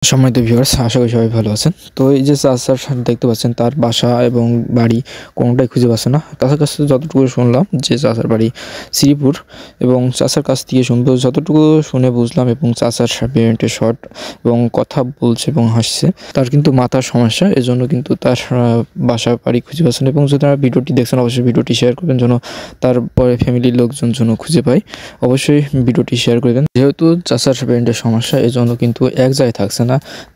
সম্মানিত ভিউয়ার্স, আশা করি সবাই ভালো আছেন। তো এই যে চাচার দেখতে পাচ্ছেন, তার বাসা এবং বাড়ি কোনোটাই খুঁজে পাচ্ছে না। চাচার কাছ থেকে যতটুকু শুনলাম যে চাচার বাড়ি শ্রীপুর, এবং চাচার কাছ থেকে শুনবো যতটুকু শুনে বুঝলাম, এবং চাচার পেমেন্টে শর্ট এবং কথা বলছে এবং হাসছে। তার কিন্তু মাথার সমস্যা, এজন্য কিন্তু তার বাসা বাড়ি খুঁজে পাচ্ছেন। এবং যদি তারা ভিডিওটি দেখছেন, অবশ্যই ভিডিওটি শেয়ার করবেন যেন তারপরে ফ্যামিলির লোকজন যেন খুঁজে পায়। অবশ্যই ভিডিওটি শেয়ার করবেন। যেহেতু চাচার পেমেন্টের সমস্যা, এজন্য কিন্তু এক জায়গায় থাকছে না।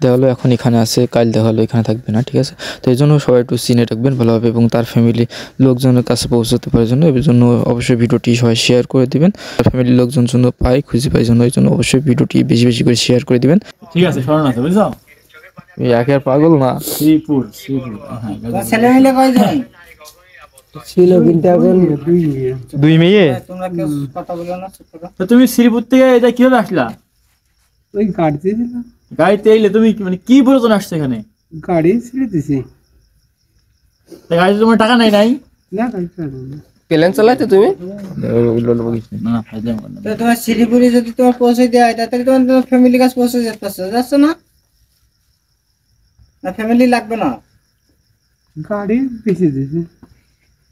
দেখালো এখন এখানে আছে, কাল দেখালো এখানে থাকবে না, ঠিক আছে? তো এই জন্য সবাই একটু চিনে রাখবেন ভালোভাবে, এবং তার ফ্যামিলি লোকজনের কাছে পৌঁছাতে পারার জন্য এই জন্য অবশ্যই ভিডিওটি সবাই শেয়ার করে দিবেন। তার ফ্যামিলির লোকজন জন্য পায়, খুঁজে পায় জন্য, এই জন্য অবশ্যই ভিডিওটি বেশি বেশি করে শেয়ার করে দিবেন। ঠিক আছে, স্মরণ আছে, বুঝছো? একের পাগল না, শ্রীপুর ছেলে মিলে কয়জন ছিল? কিন্তু এখন দুই মেয়ে। তোমরা কেউ কথা বলো না, চুপ করো। তো তুমি শ্রীপুর থেকে এটা কিভাবে আসলা? ওই গাড়িতে ছিল, গাড়িতে এলে তুমি মানে কি প্রয়োজন আসছে এখানে? গাড়ি ছেড়ে দিছি। গাড়িতে তোমার টাকা নাই? নাই না, গাড়ি চালাবো না। প্লেন চালাইতে তুমি? না, ফাইজলাম করলাম। তো তোমার শিলিগুড়ি যদি তোমার পৌঁছে দেওয়া হয়, তাহলে তোমার ফ্যামিলির কাছে পৌঁছে যাচ্ছ না? না ফ্যামিলি লাগবে না? গাড়ি বেশি দিছি,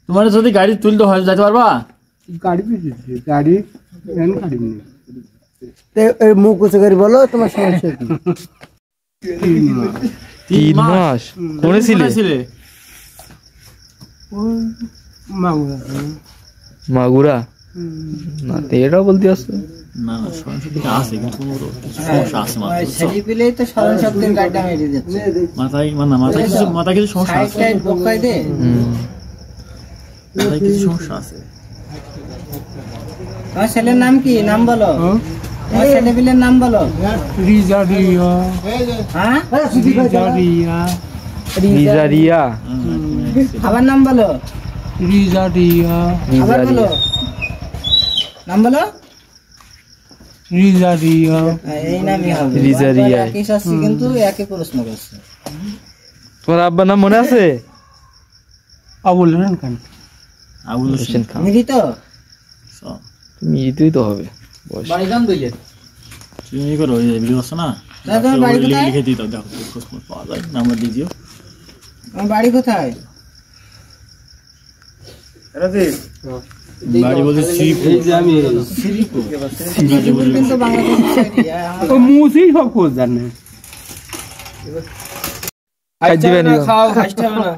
তোমার যদি গাড়ি তুলতে হয় যেতে পারবা? গাড়ি বেশি দিছি, গাড়ি এখন গাড়ি নেই। মুখ উঁচু করে বলো তোমার সমস্যা কি? 3 মাস কোনে ছিলে? মাগুরা। মাগুরা না, এটাও বলতে আসছে না, সমস্যা আছে, কিন্তু সমস্যা আছে। ছেলেপিলেই তো স্মরণ শক্তির গাড়িটা মেরে যাচ্ছে। মাথায় কিছু সমস্যা আছে। সাইড বকাই দে। মাথায় কিছু সমস্যা আছে। তোমার ছেলের নাম কি? নাম বলো। তোমার ছেলেপিলের নাম বলো। রিজারিয়া। হ্যাঁ, রিজারিয়া। আবার নাম বলো। রিজারিয়া। আবার বলো, নাম বলো। রিজারিয়া। এই নামই হবে। রিজারিয়া। একই শাস্তি, কিন্তু একই প্রশ্ন করছে। তোমার আব্বার নাম মনে আছে? আবুল হোসেন খান। আবুল হোসেন খান। মিলি তো? মিতুই তো হবে। বাড়ি গান দিলে তুমি করো, ওই ভিডিও আছে না, তোমার বাড়ি কোথায়? লিখে দিই, দেখো খোঁজ পাওয়া যায়, নাম্বার দিয়ে দিও। আমার বাড়ি কোথায়? বাড়ি বলতে শ্রীপুর। শ্রীপুর কিন্তু বাংলাদেশ। ও মুসি সব খোঁজ জানে। খাই দিবেন না, খাও, খাইতে হবে না।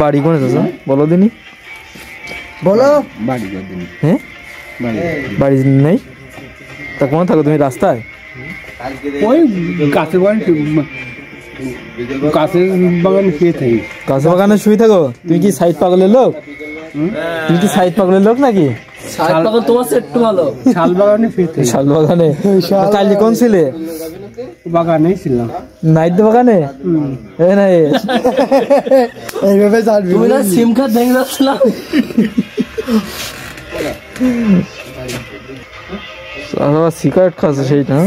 বাড়ি কোনে চাচা বলো দিনি? বলো বাড়ি দিন। হ্যাঁ, বাড়ি নেই তা কোন থাকো তুমি? রাস্তায়? ওই গাছের বাগান, গাছের বাগান শুয়ে থাকি। গাছের বাগানে শুয়ে থাকো? তুমি কি সাইড পাগলের লোক? তুমি কি সাইড পাগলের লোক নাকি? শাল বাগানে শুয়ে থাকি। শাল বাগানে? কালি কোন ছিলে? বাগানে ছিলাম। নাইট বাগানে? এইভাবে জানবি তুমি না সিম কার্ড ভেঙে যাচ্ছিলাম। সিগারেট খাচ্ছে সেইটা?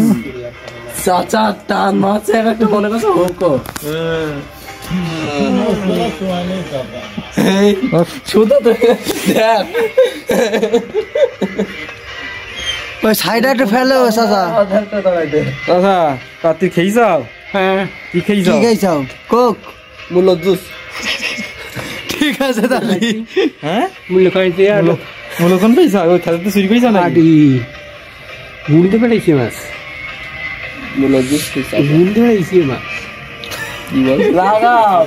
চাচা টান মারছে একটা, মনে করছো হোকো শুধু তো দেখ ওই সাইডে একটা ফেলে চাচা। দাদা তা তুই খেয়ে যাও? হ্যাঁ, কি খেয়ে কি যাও? খাইছাও? কোক, মূল্য জুস। ঠিক আছে তাহলে। হ্যাঁ, মূল্য খাইতে আর মূল্য কোন পেয়েছা? ওই খাতে তো চুরি করেছা নাকি? আডি মুড়িতে পেড়াইছে মাছ। মূল্য জুস মুড়িতে পেড়াইছে মাছ। কি বল? লাগাও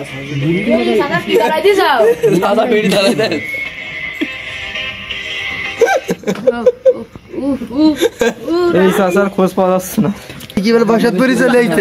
দাদা বেড়ি দাঁড়াই দেয়। এই চাচার খোঁজ পাওয়া যাচ্ছে না। কি বলে বাসাত পরি চলে আইছে।